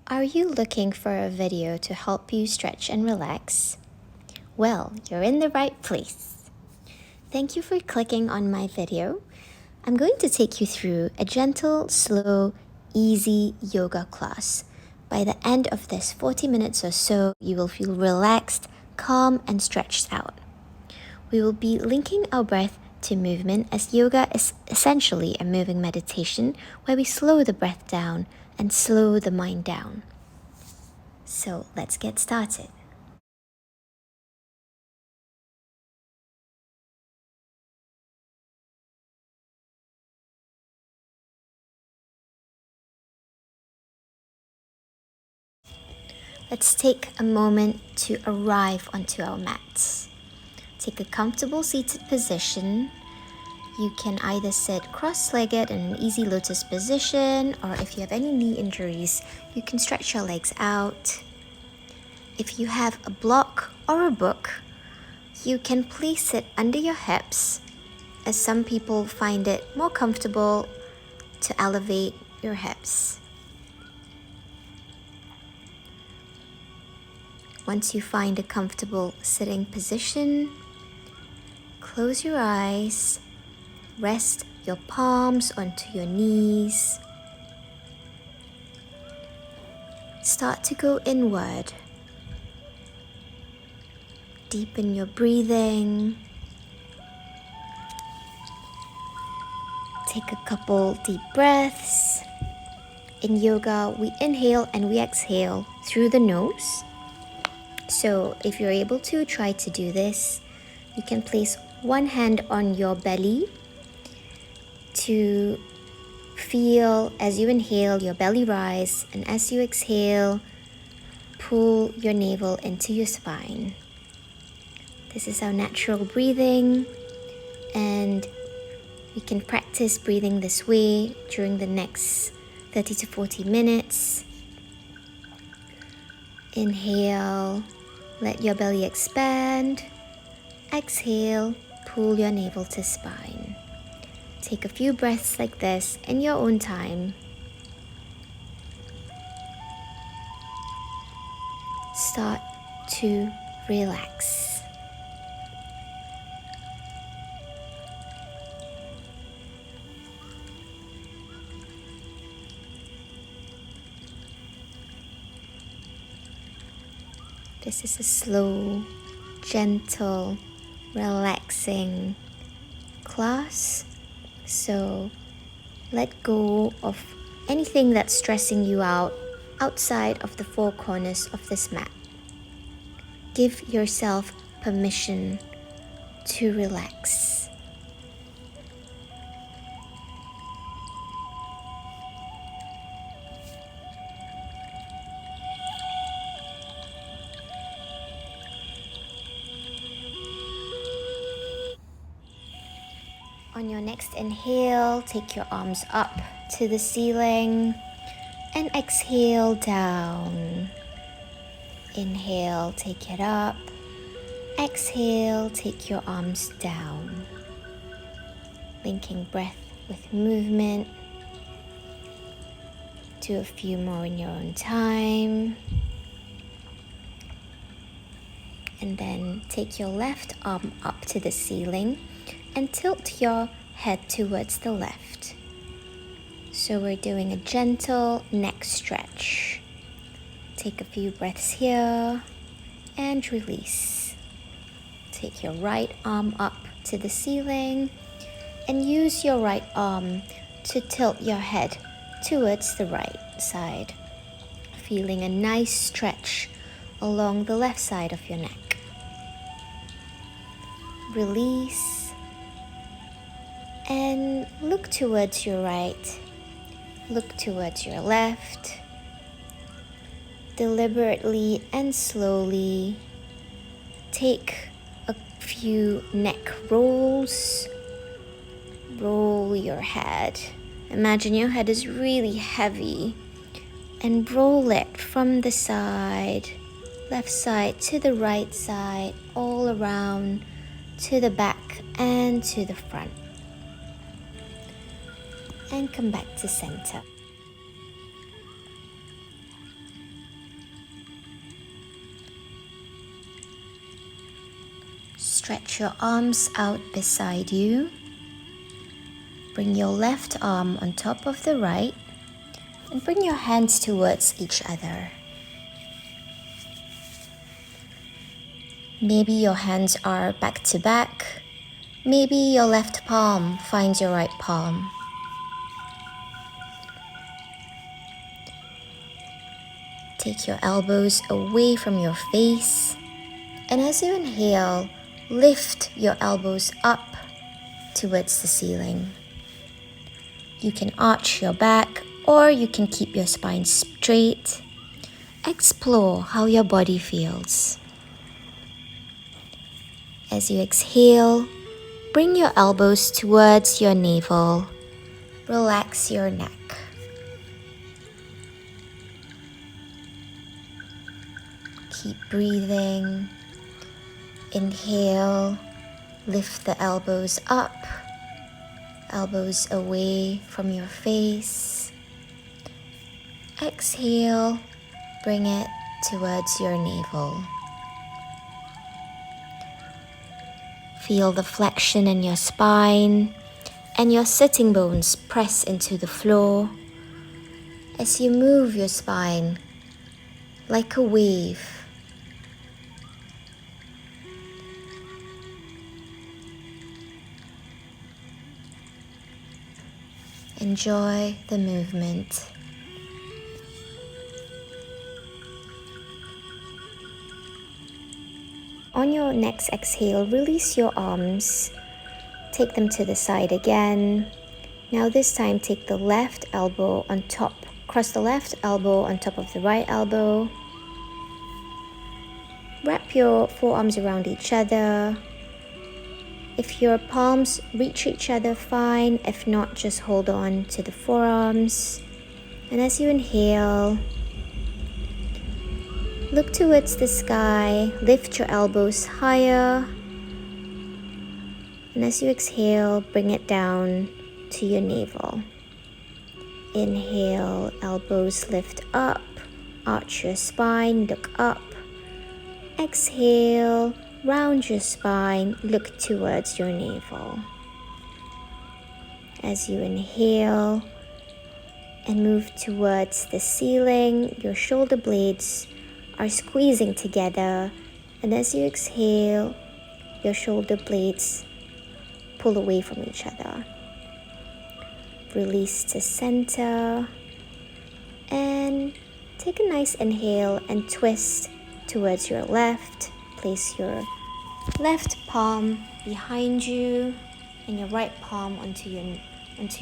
Are you looking for a video to help you stretch and relax? Well, you're in the right place. Thank you for clicking on my video. I'm going to take you through a gentle, slow, easy yoga class. By the end of this 40 minutes or so, you will feel relaxed, calm, and stretched out. We will be linking our breath to movement, as yoga is essentially a moving meditation where we slow the breath down and slow the mind down. So let's get started. Let's take a moment to arrive onto our mats. Take a comfortable seated position. You can either sit cross-legged in an easy lotus position, or if you have any knee injuries, you can stretch your legs out. If you have a block or a book, you can place it under your hips, as some people find it more comfortable to elevate your hips. Once you find a comfortable sitting position, close your eyes, rest your palms onto your knees. Start to go inward. Deepen your breathing. Take a couple deep breaths. In yoga, we inhale and we exhale through the nose. So if you're able to, try to do this. You can place one hand on your belly to feel, as you inhale, your belly rise, and as you exhale, pull your navel into your spine. This is our natural breathing, and we can practice breathing this way during the next 30 to 40 minutes. Inhale, let your belly expand. Exhale, pull your navel to spine. Take a few breaths like this in your own time. Start to relax. This is a slow, gentle, relaxing class. So let go of anything that's stressing you out outside of the four corners of this mat. Give yourself permission to relax. On your next inhale, take your arms up to the ceiling and exhale down. Inhale, take it up. Exhale, take your arms down. Linking breath with movement. Do a few more in your own time. And then take your left arm up to the ceiling and tilt your head towards the left. So we're doing a gentle neck stretch. Take a few breaths here and release. Take your right arm up to the ceiling and use your right arm to tilt your head towards the right side, feeling a nice stretch along the left side of your neck. Release. And look towards your right, look towards your left. Deliberately and slowly take a few neck rolls. Roll your head. Imagine your head is really heavy and roll it from the side, left side to the right side, all around to the back and to the front. And come back to center. Stretch your arms out beside you. Bring your left arm on top of the right and bring your hands towards each other. Maybe your hands are back to back. Maybe your left palm finds your right palm. Take your elbows away from your face, and as you inhale, lift your elbows up towards the ceiling. You can arch your back or you can keep your spine straight. Explore how your body feels. As you exhale, bring your elbows towards your navel. Relax your neck. Keep breathing. Inhale, lift the elbows up, elbows away from your face. Exhale, bring it towards your navel. Feel the flexion in your spine and your sitting bones press into the floor as you move your spine like a wave. Enjoy the movement. On your next exhale, release your arms. Take them to the side again. Now this time, take the left elbow on top. Cross the left elbow on top of the right elbow. Wrap your forearms around each other. If your palms reach each other, fine. If not, just hold on to the forearms. And as you inhale, look towards the sky. Lift your elbows higher. And as you exhale, bring it down to your navel. Inhale, elbows lift up. Arch your spine, look up. Exhale. Round your spine, look towards your navel. As you inhale and move towards the ceiling, your shoulder blades are squeezing together. And as you exhale, your shoulder blades pull away from each other. Release to center. And take a nice inhale and twist towards your left. Place your left palm behind you and your right palm onto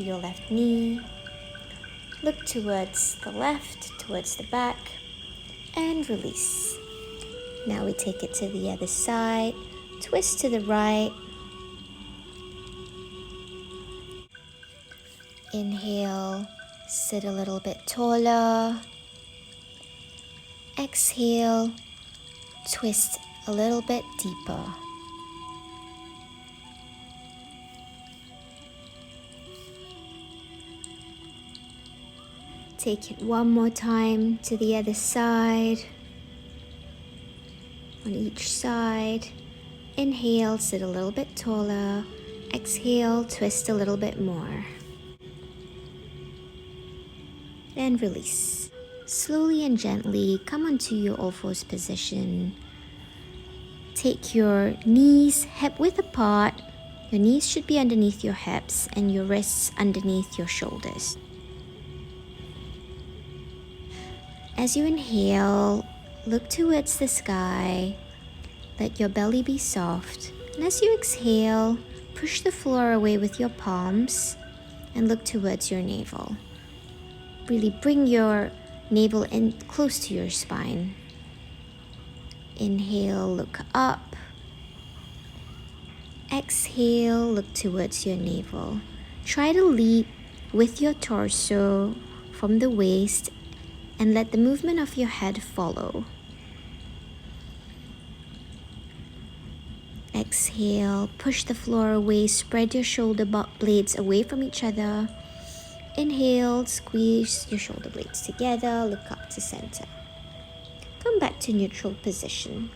your left knee. Look towards the left, towards the back, and release. Now we take it to the other side. Twist to the right. Inhale, sit a little bit taller. Exhale, twist a little bit deeper. Take it one more time to the other side. On each side. Inhale, sit a little bit taller. Exhale, twist a little bit more. And release. Slowly and gently come onto your all-fours position. Take your knees hip-width apart. Your knees should be underneath your hips and your wrists underneath your shoulders. As you inhale, look towards the sky. Let your belly be soft. And as you exhale, push the floor away with your palms and look towards your navel. Really bring your navel in close to your spine. Inhale, look up. Exhale, look towards your navel. Try to lead with your torso from the waist and let the movement of your head follow. Exhale, push the floor away, spread your shoulder blades away from each other. Inhale, squeeze your shoulder blades together, look up to center. Come back to neutral position.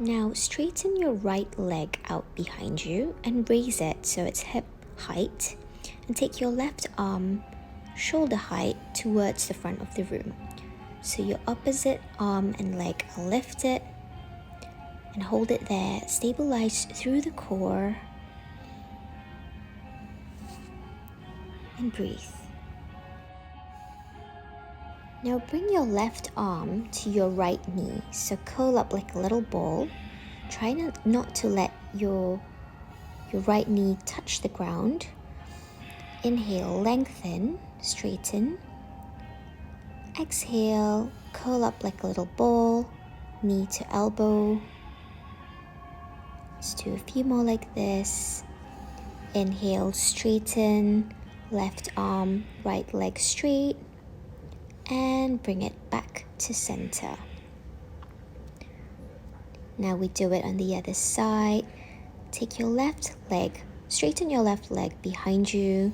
Now straighten your right leg out behind you and raise it so it's hip height, and take your left arm shoulder height towards the front of the room. So your opposite arm and leg are lifted, and hold it there. Stabilize through the core and breathe. Now bring your left arm to your right knee, so curl up like a little ball. Try not to let your right knee touch the ground. Inhale, lengthen, straighten. Exhale, curl up like a little ball, knee to elbow. Let's do a few more like this. Inhale, straighten, left arm, right leg straight, and bring it back to center. Now we do it on the other side. Take your left leg, straighten your left leg behind you,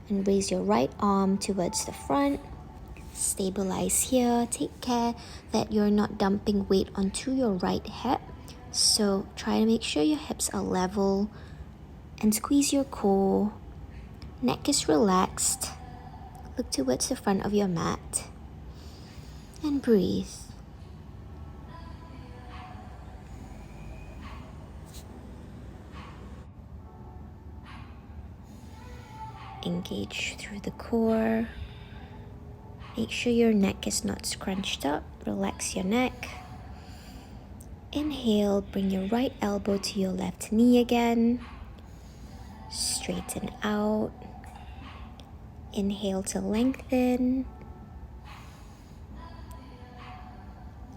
and raise your right arm towards the front. Stabilize here. Take care that you're not dumping weight onto your right hip. So try to make sure your hips are level and squeeze your core. Neck is relaxed. Look towards the front of your mat and breathe. Engage through the core. Make sure your neck is not scrunched up. Relax your neck. Inhale, bring your right elbow to your left knee again. Straighten out. Inhale to lengthen.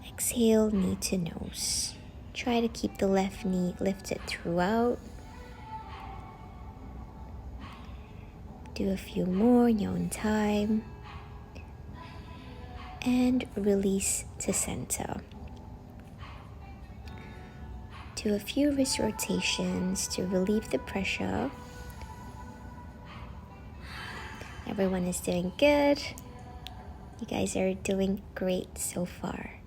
Exhale, knee to nose. Try to keep the left knee lifted throughout. Do a few more in your own time. And release to center. Do a few wrist rotations to relieve the pressure. Everyone is doing good. You guys are doing great so far.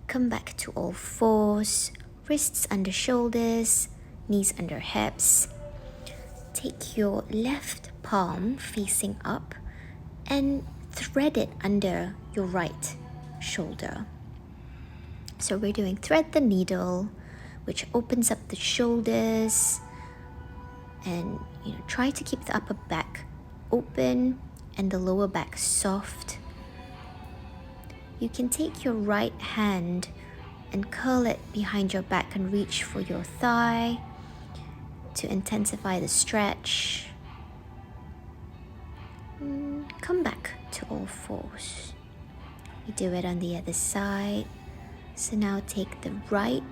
Come back to all fours, wrists under shoulders, knees under hips. Take your left palm facing up and thread it under your right shoulder. So we're doing thread the needle, which opens up the shoulders, and try to keep the upper back open and the lower back soft. You can take your right hand and curl it behind your back and reach for your thigh to intensify the stretch. Come back to all fours. You do it on the other side. So now take the right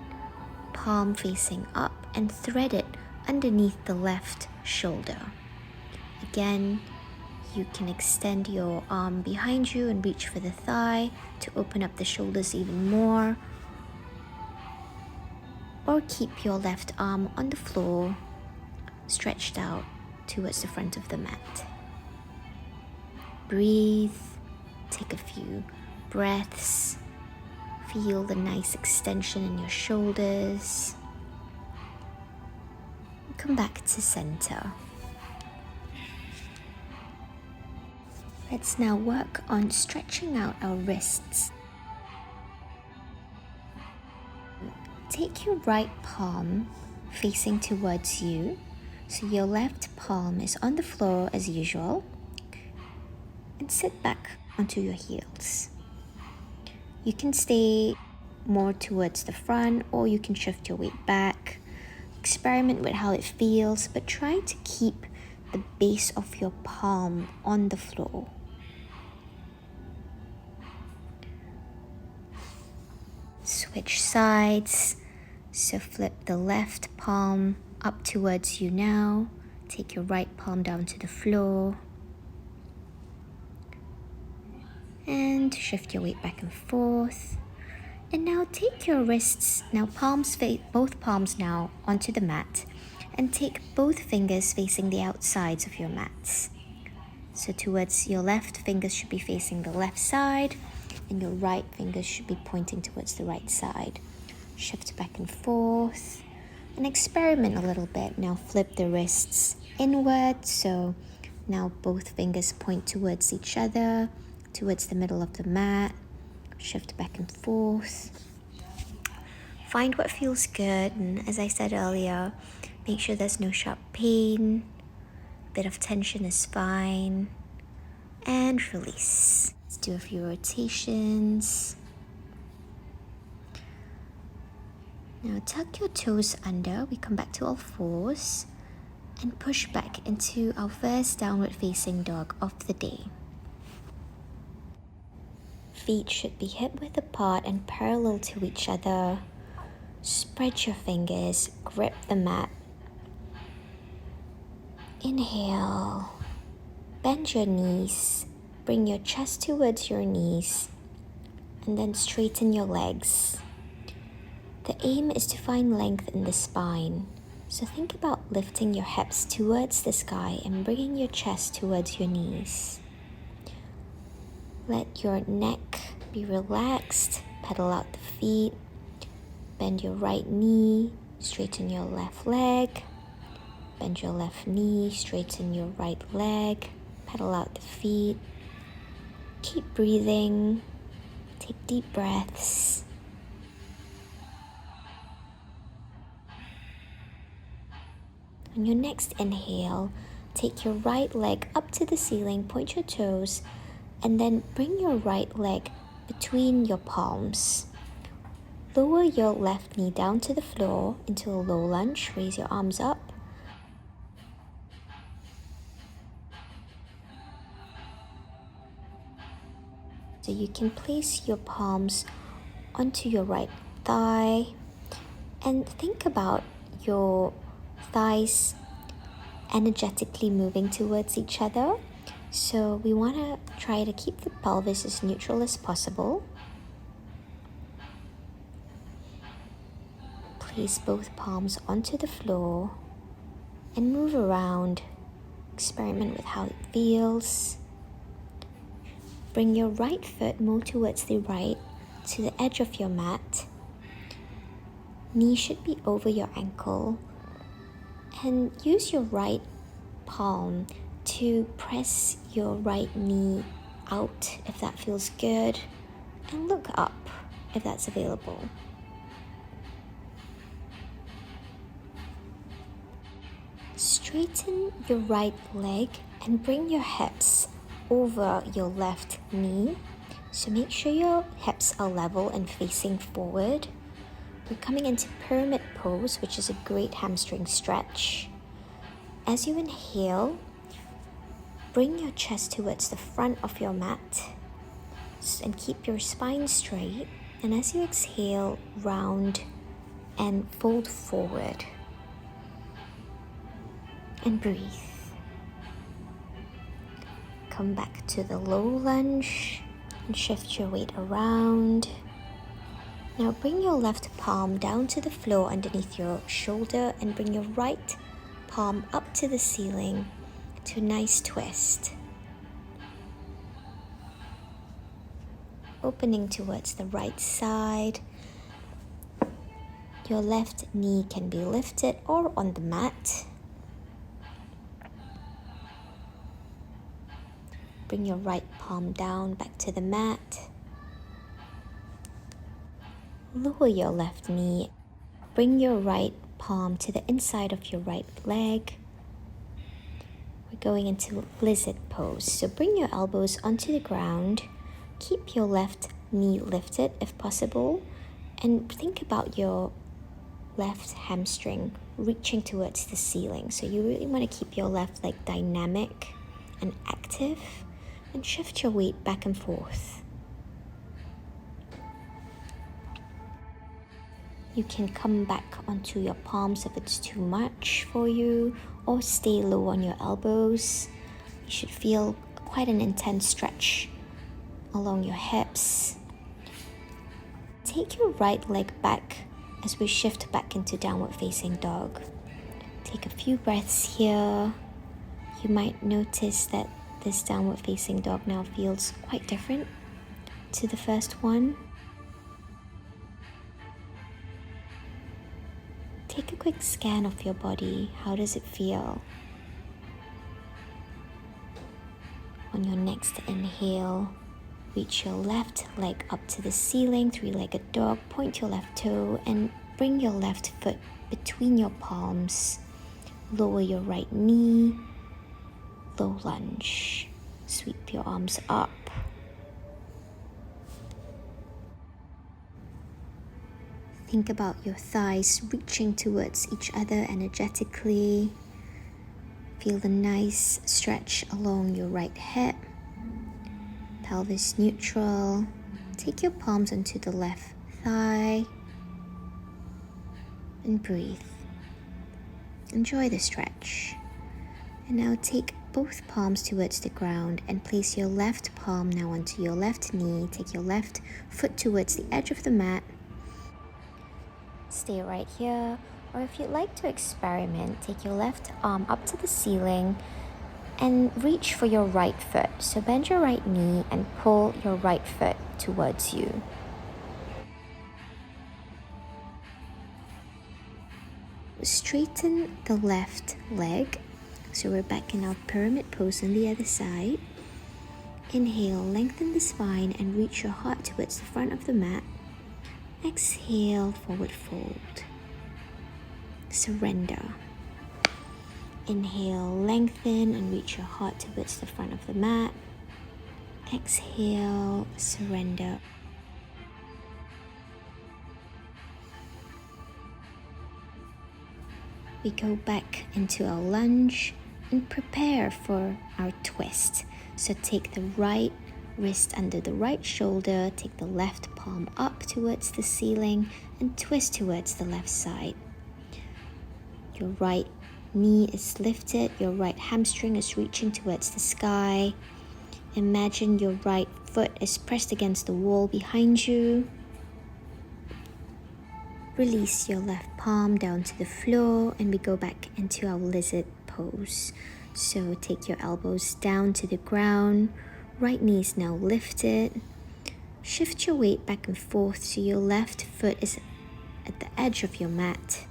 palm facing up and thread it underneath the left shoulder. Again, you can extend your arm behind you and reach for the thigh to open up the shoulders even more. Or keep your left arm on the floor, stretched out towards the front of the mat. Breathe, take a few breaths. Feel the nice extension in your shoulders. Come back to center. Let's now work on stretching out our wrists. Take your right palm facing towards you, so your left palm is on the floor as usual, and sit back onto your heels. You can stay more towards the front, or you can shift your weight back. Experiment with how it feels, but try to keep the base of your palm on the floor. Switch sides. So flip the left palm up towards you now. Take your right palm down to the floor. And shift your weight back and forth. And now take your wrists, both palms now onto the mat, and take both fingers facing the outsides of your mats. So towards your left, fingers should be facing the left side, and your right fingers should be pointing towards the right side. Shift back and forth and experiment a little bit. Now flip the wrists inward, so now both fingers point towards each other, towards the middle of the mat. Shift back and forth. Find what feels good, and as I said earlier, make sure there's no sharp pain. A bit of tension is fine. And release. Let's do a few rotations. Now tuck your toes under. We come back to all fours and push back into our first downward facing dog of the day. Feet should be hip width apart and parallel to each other. Spread your fingers, grip the mat. Inhale, bend your knees, bring your chest towards your knees, and then straighten your legs. The aim is to find length in the spine, so think about lifting your hips towards the sky and bringing your chest towards your knees. Let your neck be relaxed, pedal out the feet, bend your right knee, straighten your left leg, bend your left knee, straighten your right leg, pedal out the feet. Keep breathing, take deep breaths. On your next inhale, take your right leg up to the ceiling, point your toes, and then bring your right leg between your palms. Lower your left knee down to the floor into a low lunge, raise your arms up. So you can place your palms onto your right thigh and think about your thighs energetically moving towards each other. So we want to try to keep the pelvis as neutral as possible. Place both palms onto the floor and move around. Experiment with how it feels. Bring your right foot more towards the right to the edge of your mat. Knee should be over your ankle. And use your right palm to press your right knee out if that feels good, and look up if that's available. Straighten your right leg and bring your hips over your left knee. So make sure your hips are level and facing forward. We're coming into pyramid pose, which is a great hamstring stretch. As you inhale, bring your chest towards the front of your mat and keep your spine straight. And as you exhale, round and fold forward. And breathe. Come back to the low lunge and shift your weight around. Now bring your left palm down to the floor underneath your shoulder and bring your right palm up to the ceiling to a nice twist. Opening towards the right side. Your left knee can be lifted or on the mat. Bring your right palm down back to the mat. Lower your left knee. Bring your right palm to the inside of your right leg. We're going into lizard pose. So bring your elbows onto the ground. Keep your left knee lifted if possible. And think about your left hamstring reaching towards the ceiling. So you really want to keep your left leg dynamic and active. And shift your weight back and forth. You can come back onto your palms if it's too much for you, or stay low on your elbows. You should feel quite an intense stretch along your hips. Take your right leg back as we shift back into downward facing dog. Take a few breaths here. You might notice that this downward facing dog now feels quite different to the first one. Take a quick scan of your body. How does it feel? On your next inhale, reach your left leg up to the ceiling, three-legged dog. Point your left toe and bring your left foot between your palms. Lower your right knee, low lunge. Sweep your arms up. Think about your thighs reaching towards each other energetically. Feel the nice stretch along your right hip. Pelvis neutral. Take your palms onto the left thigh and breathe. Enjoy the stretch. And now take both palms towards the ground and place your left palm now onto your left knee. Take your left foot towards the edge of the mat. Stay right here, or if you'd like to experiment, take your left arm up to the ceiling and reach for your right foot. So bend your right knee and pull your right foot towards you. Straighten the left leg. So we're back in our pyramid pose on the other side. Inhale, lengthen the spine and reach your heart towards the front of the mat. Exhale, forward fold. Surrender. Inhale, lengthen and reach your heart towards the front of the mat. Exhale, surrender. We go back into our lunge and prepare for our twist. So take the right wrist under the right shoulder, take the left palm up towards the ceiling and twist towards the left side. Your right knee is lifted, your right hamstring is reaching towards the sky. Imagine your right foot is pressed against the wall behind you. Release your left palm down to the floor and we go back into our lizard pose. So take your elbows down to the ground, right knee is now lifted. Shift your weight back and forth so your left foot is at the edge of your mat.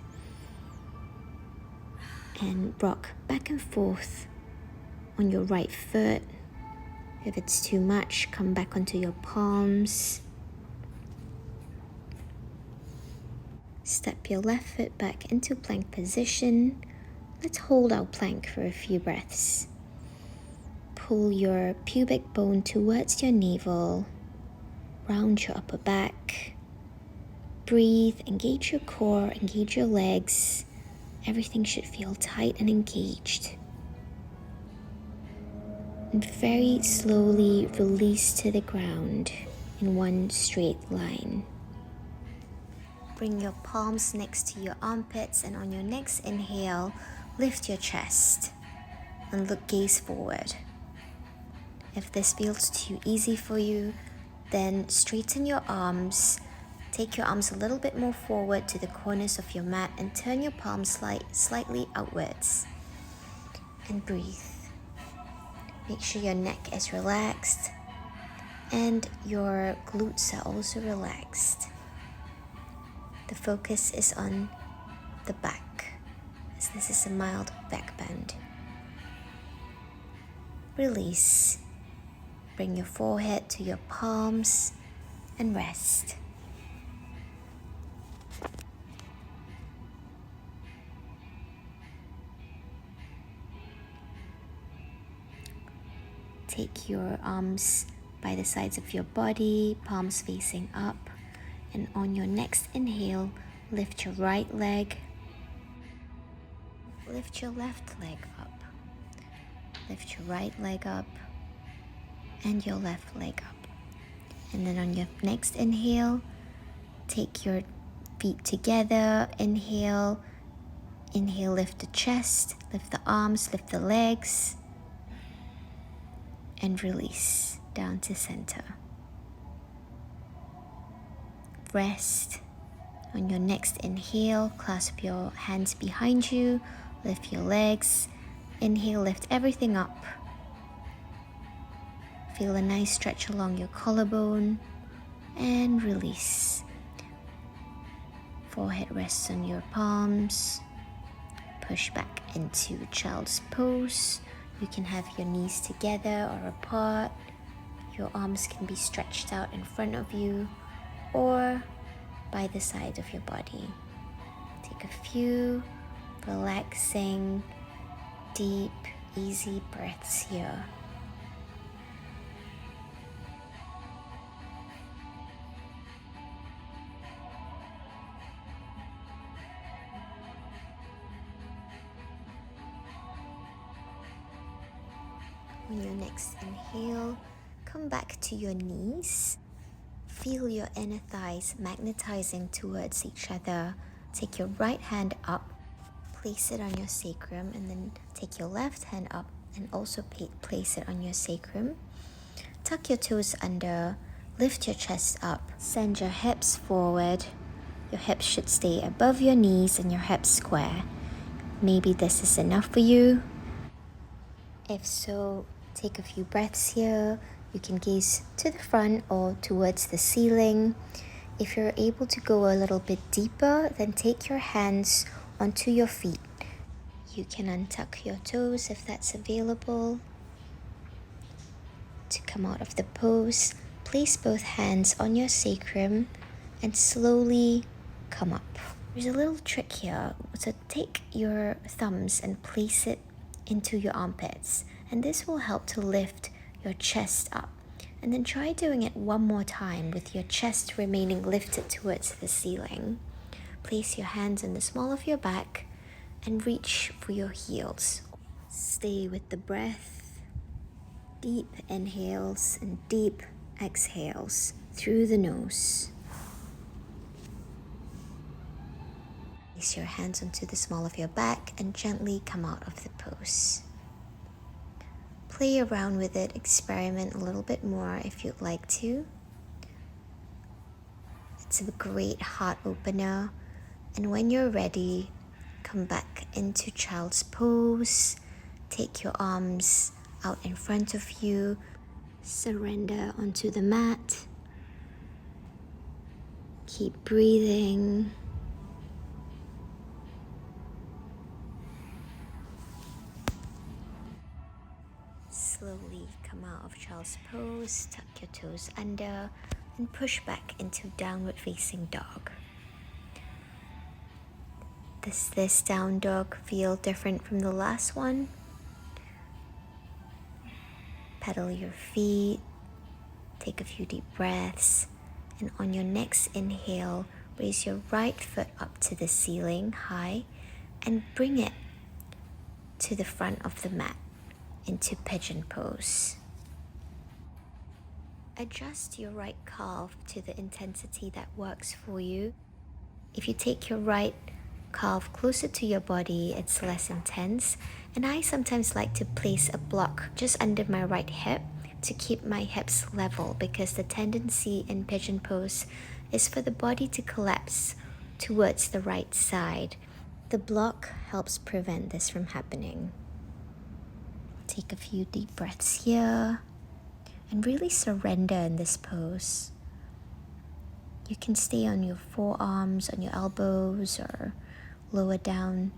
And rock back and forth on your right foot. If it's too much, come back onto your palms. Step your left foot back into plank position. Let's hold our plank for a few breaths. Pull your pubic bone towards your navel. Round your upper back. Breathe, engage your core, engage your legs. Everything should feel tight and engaged. And very slowly release to the ground in one straight line. Bring your palms next to your armpits and on your next inhale, lift your chest and gaze forward. If this feels too easy for you, then straighten your arms. Take your arms a little bit more forward to the corners of your mat and turn your palms slightly outwards. And breathe. Make sure your neck is relaxed and your glutes are also relaxed. The focus is on the back, as this is a mild back bend. Release. Bring your forehead to your palms and rest. Take your arms by the sides of your body, palms facing up. And on your next inhale, lift your right leg. Lift your left leg up. Lift your right leg up. And your left leg up. And then on your next inhale, take your feet together. Inhale. Inhale, lift the chest, lift the arms, lift the legs. And release down to center. Rest. On your next inhale, clasp your hands behind you, lift your legs. Inhale, lift everything up. Feel a nice stretch along your collarbone and release. Forehead rests on your palms. Push back into child's pose. You can have your knees together or apart. Your arms can be stretched out in front of you or by the side of your body. Take a few relaxing, deep, easy breaths here. On your next inhale, come back to your knees. Feel your inner thighs magnetizing towards each other. Take your right hand up, place it on your sacrum, and then take your left hand up and also place it on your sacrum. Tuck your toes under, lift your chest up, send your hips forward. Your hips should stay above your knees and your hips square. Maybe this is enough for you. If so, take a few breaths here. You can gaze to the front or towards the ceiling. If you're able to go a little bit deeper, then take your hands onto your feet. You can untuck your toes if that's available. To come out of the pose, place both hands on your sacrum and slowly come up. There's a little trick here. So take your thumbs and place it into your armpits, and this will help to lift your chest up. And then try doing it one more time with your chest remaining lifted towards the ceiling. Place your hands in the small of your back and reach for your heels. Stay with the breath. Deep inhales and deep exhales through the nose. Place your hands onto the small of your back and gently come out of the pose. Play around with it, experiment a little bit more if you'd like to. It's a great heart opener. And when you're ready, come back into child's pose. Take your arms out in front of you. Surrender onto the mat. Keep breathing. Slowly come out of child's pose, tuck your toes under, and push back into downward facing dog. Does this down dog feel different from the last one? Pedal your feet, take a few deep breaths, and on your next inhale, raise your right foot up to the ceiling high and bring it to the front of the mat into pigeon pose. Adjust your right calf to the intensity that works for you. If you take your right calf closer to your body, it's less intense. And I sometimes like to place a block just under my right hip to keep my hips level, because the tendency in pigeon pose is for the body to collapse towards the right side. The block helps prevent this from happening. Take a few deep breaths here and really surrender in this pose. You can stay on your forearms, on your elbows, or lower down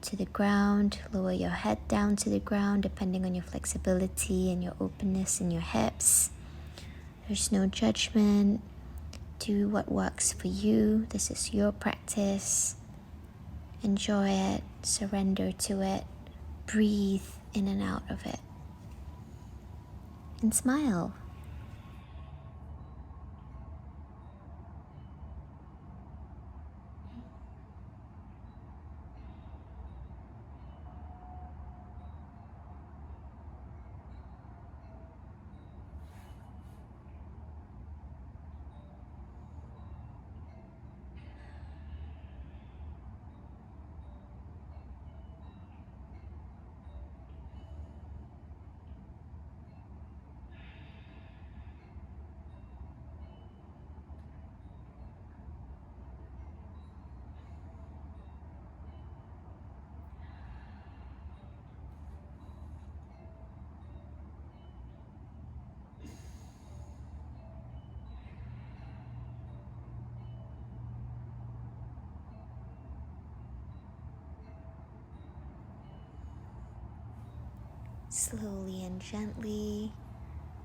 to the ground. Lower your head down to the ground depending on your flexibility and your openness in your hips. There's no judgment. Do what works for you. This is your practice. Enjoy it. Surrender to it. Breathe in and out of it. And smile. Slowly and gently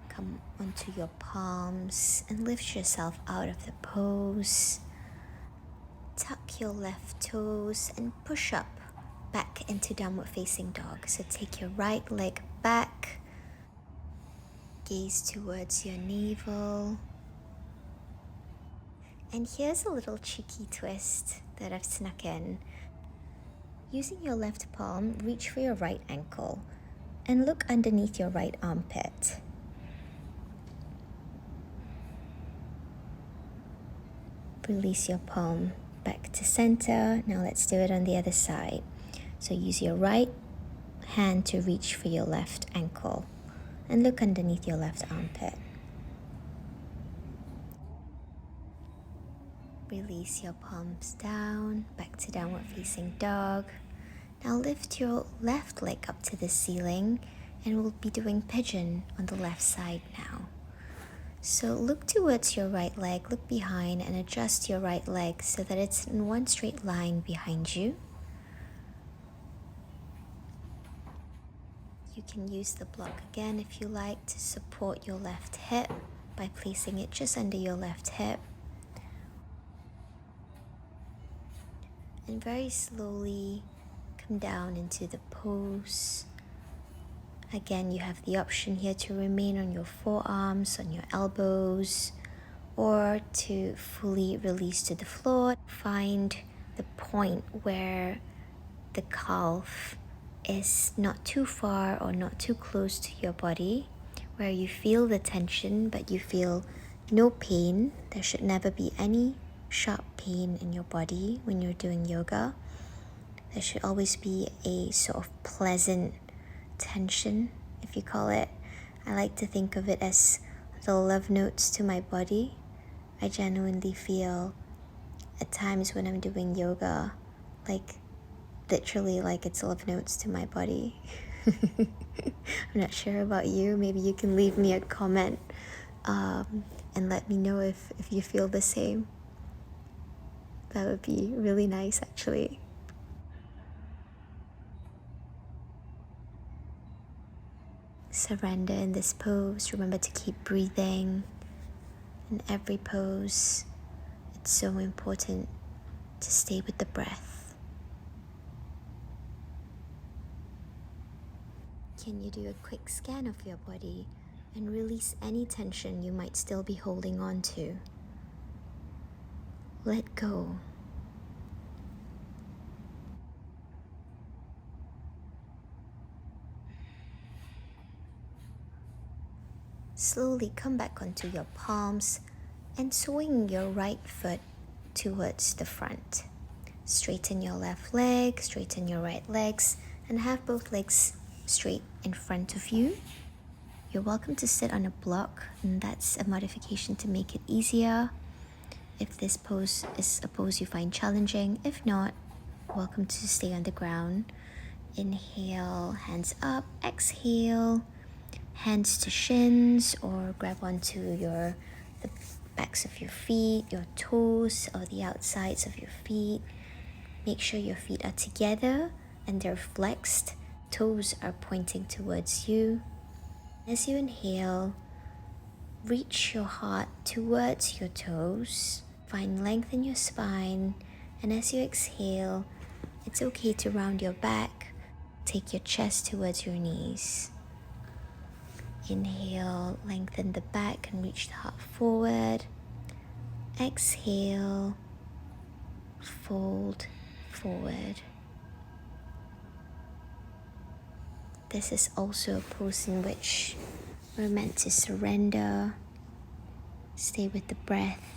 come onto your palms and lift yourself out of the pose. Tuck your left toes and push up back into downward facing dog. So take your right leg back, gaze towards your navel. And here's a little cheeky twist that I've snuck in. Using your left palm, reach for your right ankle and look underneath your right armpit. Release your palm back to center. Now let's do it on the other side. So use your right hand to reach for your left ankle and look underneath your left armpit. Release your palms down, back to downward facing dog. Now lift your left leg up to the ceiling and we'll be doing pigeon on the left side now. So look towards your right leg, look behind and adjust your right leg so that it's in one straight line behind you. You can use the block again if you like to support your left hip by placing it just under your left hip. And very slowly come down into the pose. Again, you have the option here to remain on your forearms, on your elbows, or to fully release to the floor. Find the point where the calf is not too far or not too close to your body, where you feel the tension but you feel no pain. There should never be any sharp pain in your body when you're doing yoga. There should always be a sort of pleasant tension, if you call it. I like to think of it as the love notes to my body. I genuinely feel at times when I'm doing yoga, literally like it's love notes to my body. I'm not sure about you. Maybe you can leave me a comment and let me know if you feel the same. That would be really nice, actually. Surrender in this pose. Remember to keep breathing in every pose. It's so important to stay with the breath. Can you do a quick scan of your body and release any tension you might still be holding on to? Let go. Slowly come back onto your palms and swing your right foot towards the front. Straighten your left leg, straighten your right legs, and have both legs straight in front of you. You're welcome to sit on a block, and that's a modification to make it easier. If this pose is a pose you find challenging, if not, welcome to stay on the ground. Inhale, hands up, exhale, hands to shins or grab onto the backs of your feet, your toes or the outsides of your feet. Make sure your feet are together and they're flexed. Toes are pointing towards you. As you inhale, reach your heart towards your toes. Find length in your spine. And as you exhale, it's okay to round your back. Take your chest towards your knees. Inhale, lengthen the back and reach the heart forward. Exhale, fold forward. This is also a pose in which we're meant to surrender, stay with the breath.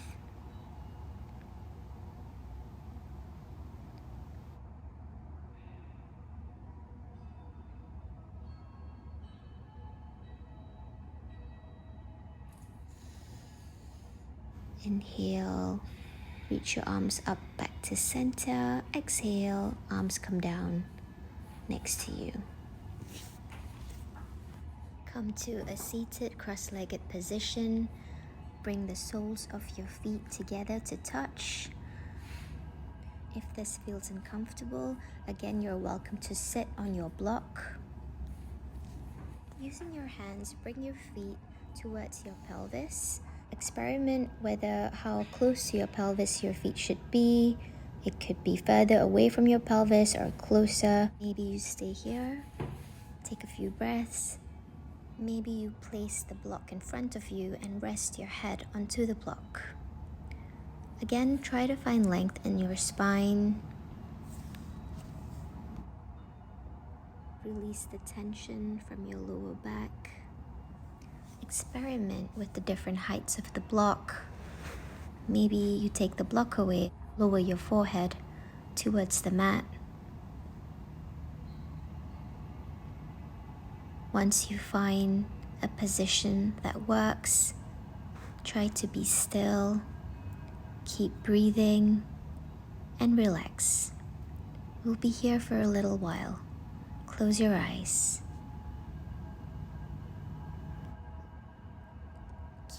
Inhale, reach your arms up back to center. Exhale, arms come down next to you. Come to a seated cross-legged position. Bring the soles of your feet together to touch. If this feels uncomfortable, again, you're welcome to sit on your block. Using your hands, bring your feet towards your pelvis. Experiment whether how close to your pelvis your feet should be. It could be further away from your pelvis or closer. Maybe you stay here, take a few breaths. Maybe you place the block in front of you and rest your head onto the block. Again, try to find length in your spine. Release the tension from your lower back. Experiment with the different heights of the block. Maybe you take the block away, lower your forehead towards the mat. Once you find a position that works, try to be still, keep breathing, and relax. We'll be here for a little while. Close your eyes.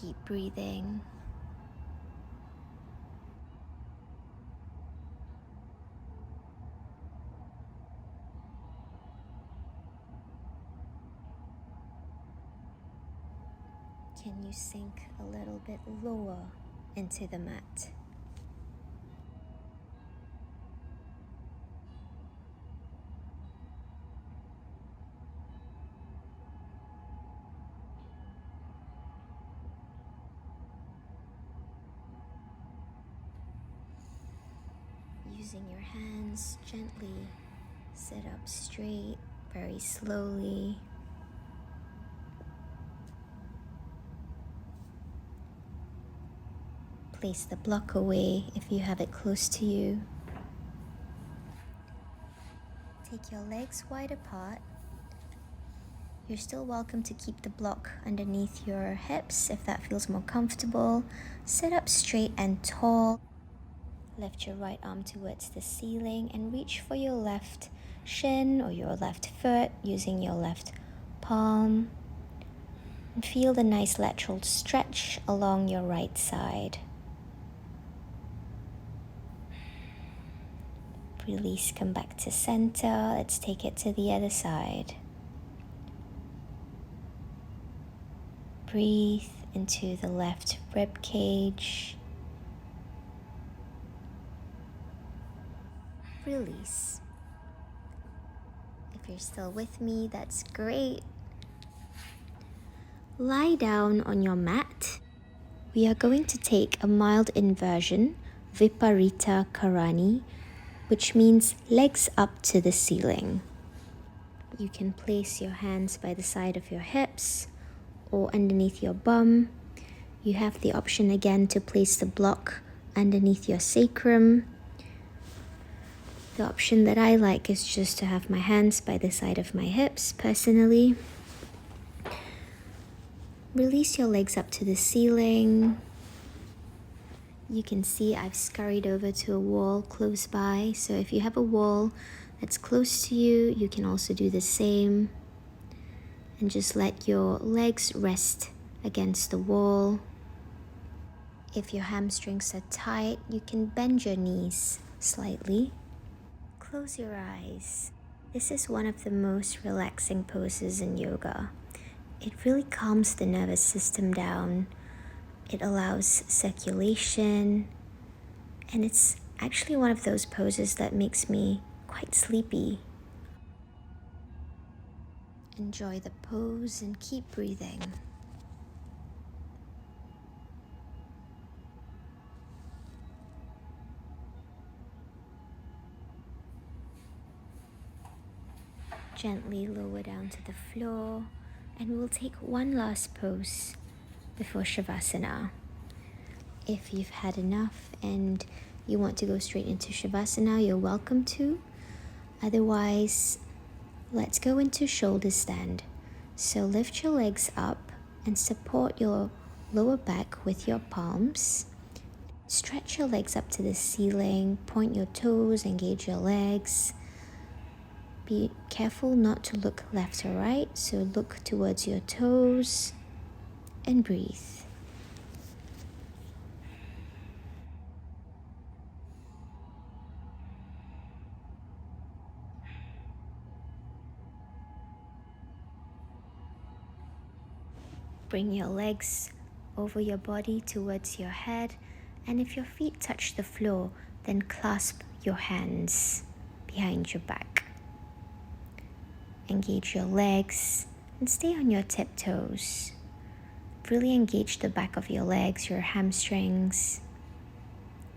Keep breathing. Can you sink a little bit lower into the mat? Using your hands, gently sit up straight, very slowly. Place the block away if you have it close to you. Take your legs wide apart. You're still welcome to keep the block underneath your hips if that feels more comfortable. Sit up straight and tall. Lift your right arm towards the ceiling and reach for your left shin or your left foot using your left palm. And feel the nice lateral stretch along your right side. Release, come back to center. Let's take it to the other side. Breathe into the left rib cage. Release. If you're still with me, that's great. Lie down on your mat. We are going to take a mild inversion, Viparita Karani, which means legs up to the ceiling. You can place your hands by the side of your hips or underneath your bum. You have the option again to place the block underneath your sacrum. The option that I like is just to have my hands by the side of my hips, personally. Release your legs up to the ceiling. You can see I've scurried over to a wall close by, so if you have a wall that's close to you, you can also do the same. And just let your legs rest against the wall. If your hamstrings are tight, you can bend your knees slightly. Close your eyes. This is one of the most relaxing poses in yoga. It really calms the nervous system down. It allows circulation, and it's actually one of those poses that makes me quite sleepy. Enjoy the pose and keep breathing. Gently lower down to the floor, and we'll take one last pose before Shavasana. If you've had enough and you want to go straight into Shavasana, you're welcome to. Otherwise, let's go into shoulder stand. So lift your legs up and support your lower back with your palms. Stretch your legs up to the ceiling, point your toes, engage your legs. Be careful not to look left or right, so look towards your toes and breathe. Bring your legs over your body towards your head, and if your feet touch the floor, then clasp your hands behind your back. Engage your legs and stay on your tiptoes. Really engage the back of your legs, your hamstrings.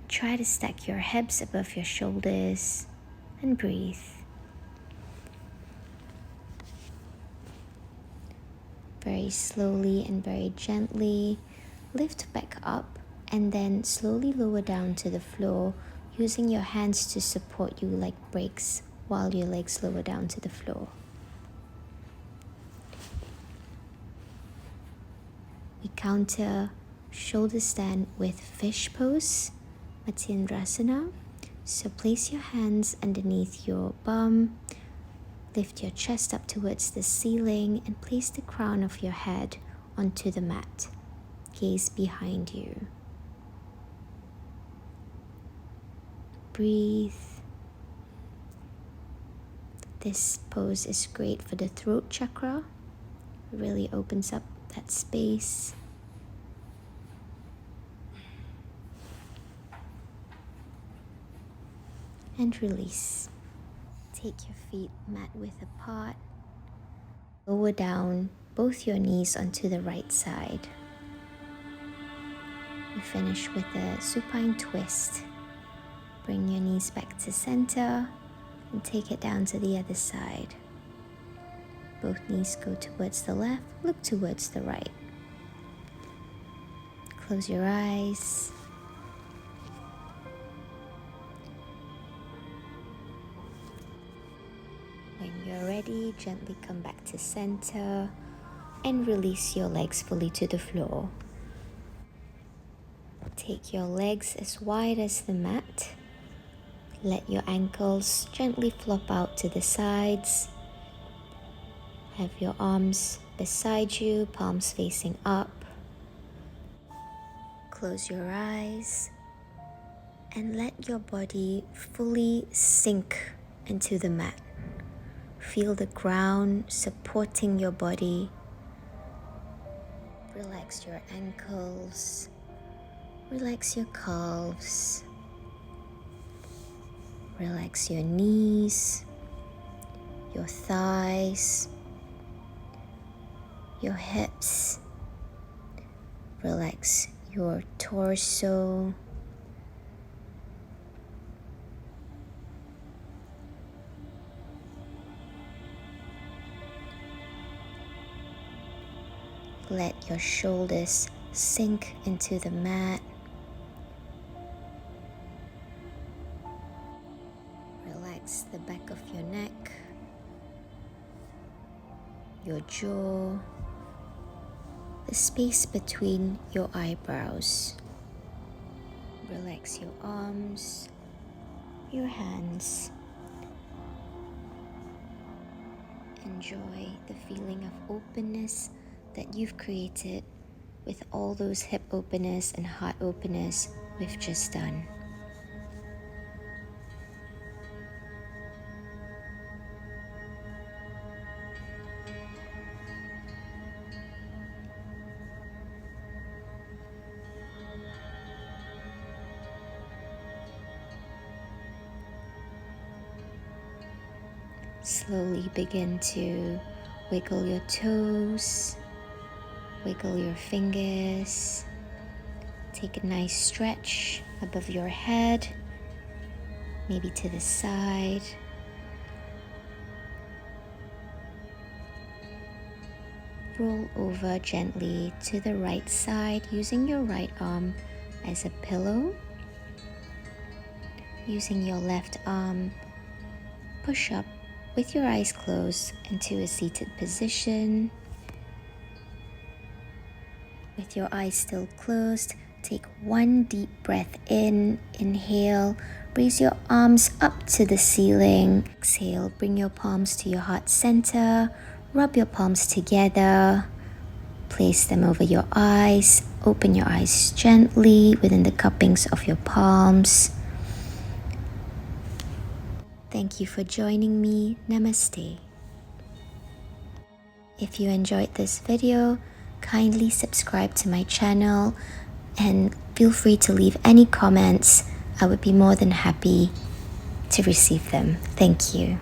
Try to stack your hips above your shoulders and breathe. Very slowly and very gently lift back up and then slowly lower down to the floor, using your hands to support you like brakes while your legs lower down to the floor. We counter shoulder stand with fish pose, Matsyendrasana. So place your hands underneath your bum, lift your chest up towards the ceiling, and place the crown of your head onto the mat. Gaze behind you. Breathe. This pose is great for the throat chakra. It really opens up that space. And release. Take your feet mat width apart. Lower down both your knees onto the right side. We finish with a supine twist. Bring your knees back to center and take it down to the other side. Both knees go towards the left, look towards the right. Close your eyes. When you're ready, gently come back to center and release your legs fully to the floor. Take your legs as wide as the mat. Let your ankles gently flop out to the sides. Have your arms beside you, palms facing up. Close your eyes and let your body fully sink into the mat. Feel the ground supporting your body. Relax your ankles. Relax your calves. Relax your knees, your thighs, your hips. Relax your torso. Let your shoulders sink into the mat. Relax the back of your neck, your jaw, the space between your eyebrows. Relax your arms, your hands. Enjoy the feeling of openness that you've created with all those hip openers and heart openers we've just done. Slowly begin to wiggle your toes, wiggle your fingers. Take a nice stretch above your head, maybe to the side. Roll over gently to the right side, using your right arm as a pillow. Using your left arm, push up with your eyes closed into a seated position. With your eyes still closed, take one deep breath in. Inhale, raise your arms up to the ceiling. Exhale, bring your palms to your heart center. Rub your palms together. Place them over your eyes. Open your eyes gently within the cuppings of your palms. Thank you for joining me. Namaste. If you enjoyed this video, kindly subscribe to my channel and feel free to leave any comments. I would be more than happy to receive them. Thank you.